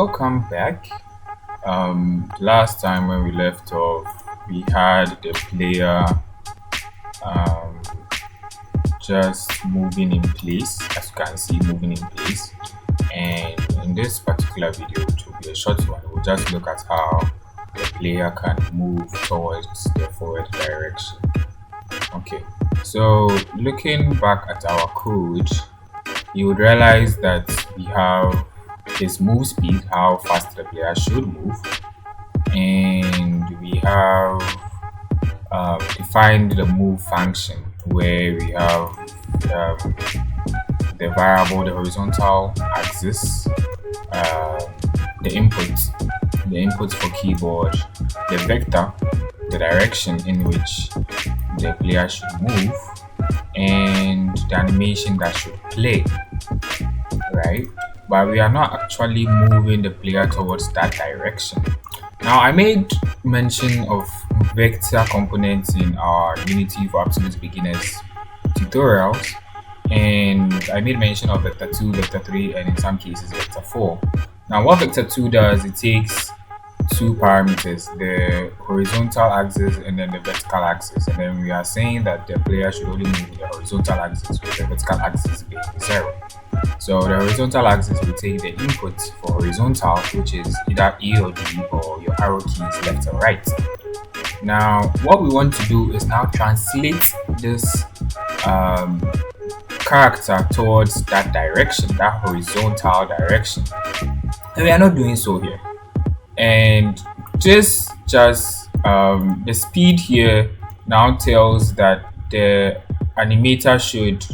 welcome back. Last time when we left off, we had the player um, just moving in place, as you can see, moving in place. And in this particular video, it will be a short one. We'll just look at how the player can move towards the forward direction. Okay, so looking back at our code, you would realize that we have his move speed, how fast the player should move, and we have defined the move function where we have um, the variable, the horizontal axis, the inputs for keyboard, the vector, the direction in which the player should move, and the animation that should play, right? But we are not actually moving the player towards that direction. Now, I made mention of vector components in our Unity for Absolute Beginners tutorials, and I made mention of vector 2, vector 3, and in some cases vector 4. Now, what vector 2 does, it takes two parameters, the horizontal axis and then the vertical axis, and then we are saying that the player should only move in the horizontal axis with the vertical axis being 0. So the horizontal axis will take the input for horizontal, which is either A or D, or your arrow keys left or right. Now, what we want to do is now translate this character towards that direction, that horizontal direction. And we are not doing so here. And just the speed here now tells that the animator should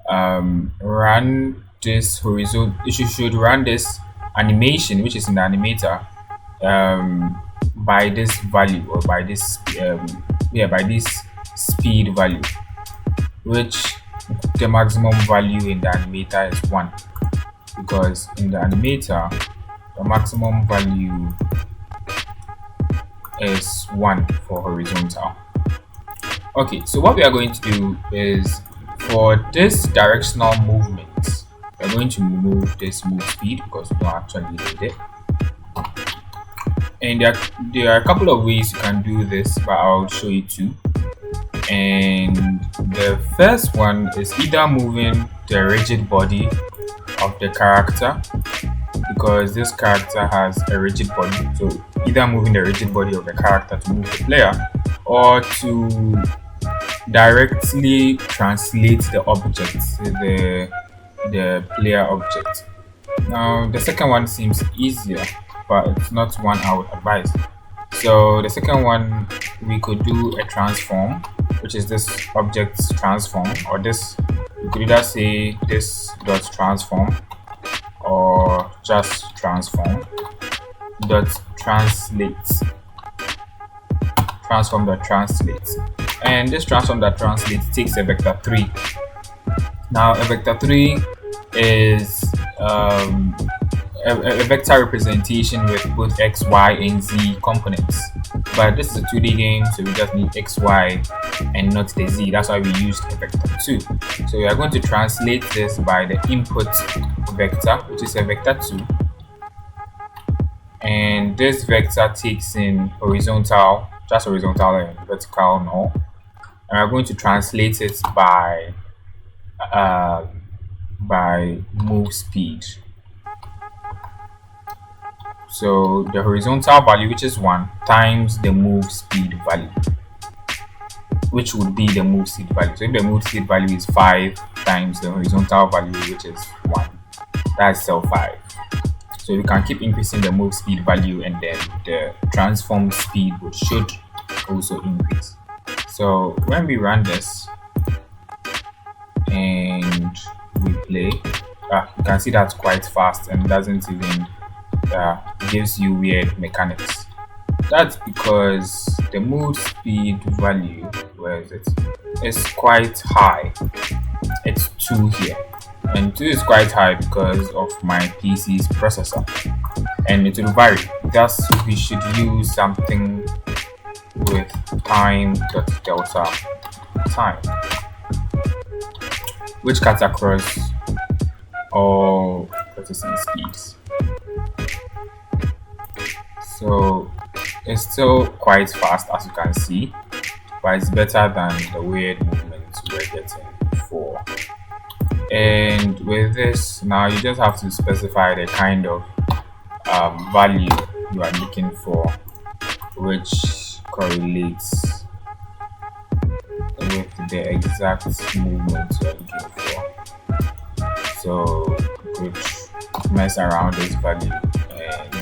run this horizontal. It should run this animation, which is in the animator, by this value, or by this by this speed value, which the maximum value in the animator is 1, because in the animator the maximum value is 1 for horizontal. Okay, so what we are going to do is, for this directional movement, we're going to remove this move speed because we don't actually need it. And there are a couple of ways you can do this, but I'll show you two. And the first one is either moving the rigid body of the character, because this character has a rigid body, so either moving the rigid body of the character to move the player, or to directly translate the object, the player object. Now, the second one seems easier, but it's not one I would advise. So the second one, we could do a transform, which is this object's transform, or this, you could either say this dot transform or just transform dot translates, transform dot translates. And this transform that translates takes a vector 3. Now, a vector 3 is a vector representation with both x, y, and z components. But this is a 2D game, so we just need x, y, and not the z. That's why we used a vector 2. So we are going to translate this by the input vector, which is a vector 2. And this vector takes in horizontal, just horizontal, and vertical null. And we're going to translate it by move speed. So the horizontal value, which is 1, times the move speed value, which would be the move speed value. So if the move speed value is 5 times the horizontal value, which is 1, that's still 5. So we can keep increasing the move speed value, and then the transform speed should also increase. So when we run this and we play, you can see that's quite fast and doesn't even gives you weird mechanics. That's because the move speed value, where is it? It's quite high. It's 2 here, and 2 is quite high because of my PC's processor, and it will vary. Thus, we should use something with time.delta time, which cuts across all processing speeds. So it's still quite fast, as you can see, but it's better than the weird movements we were getting before. And with this, now you just have to specify the kind of value you are looking for, which correlates with the exact movement you are looking for. So you could mess around this value and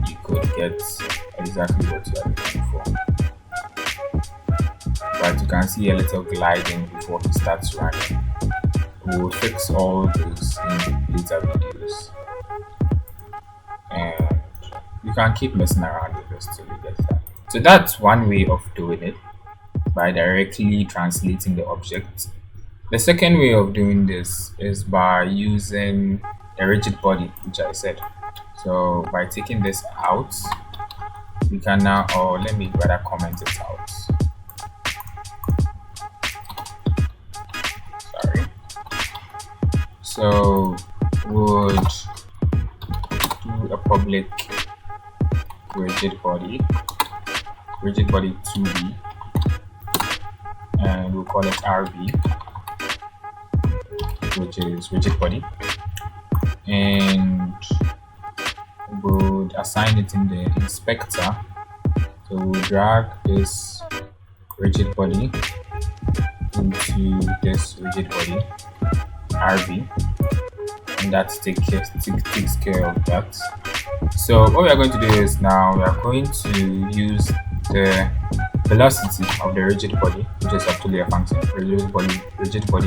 you could get exactly what you are looking for. But you can see a little gliding before he starts running. We will fix all those in later videos. And you can keep messing around with this till you get that. So that's one way of doing it, by directly translating the object. The second way of doing this is by using a rigid body, which I said. So by taking this out, we can now, or let me rather comment it out. Sorry. So would do a public rigid body 2B, and we'll call it RB, which is rigid body, and would assign it in the inspector. So we'll drag this rigid body into this rigid body RB, and that takes care of that. So what we are going to do is now we are going to use the velocity of the rigid body, which is actually a function, rigid body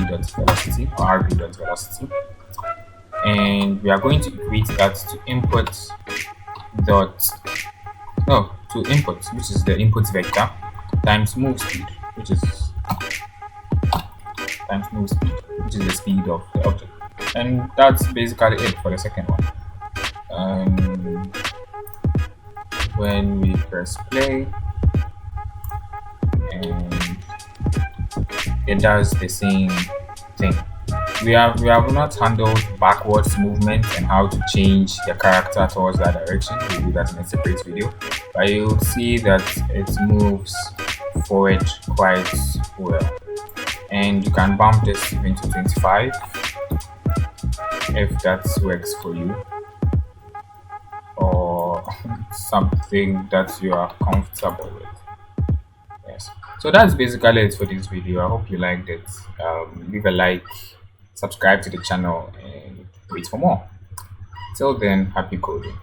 dot velocity, or RB dot velocity, and we are going to equate that to input, which is the input vector, times move speed, which is the speed of the object. And that's basically it for the second one. When we press play, and it does the same thing. We have not handled backwards movement and how to change the character towards that direction. We'll do that in a separate video, but you'll see that it moves forward quite well. And you can bump this even to 25 if that works for you, or something that you are comfortable with. Yes, so that's basically it for this video. I hope you liked it. Leave a like, subscribe to the channel, and wait for more. Till then, happy coding.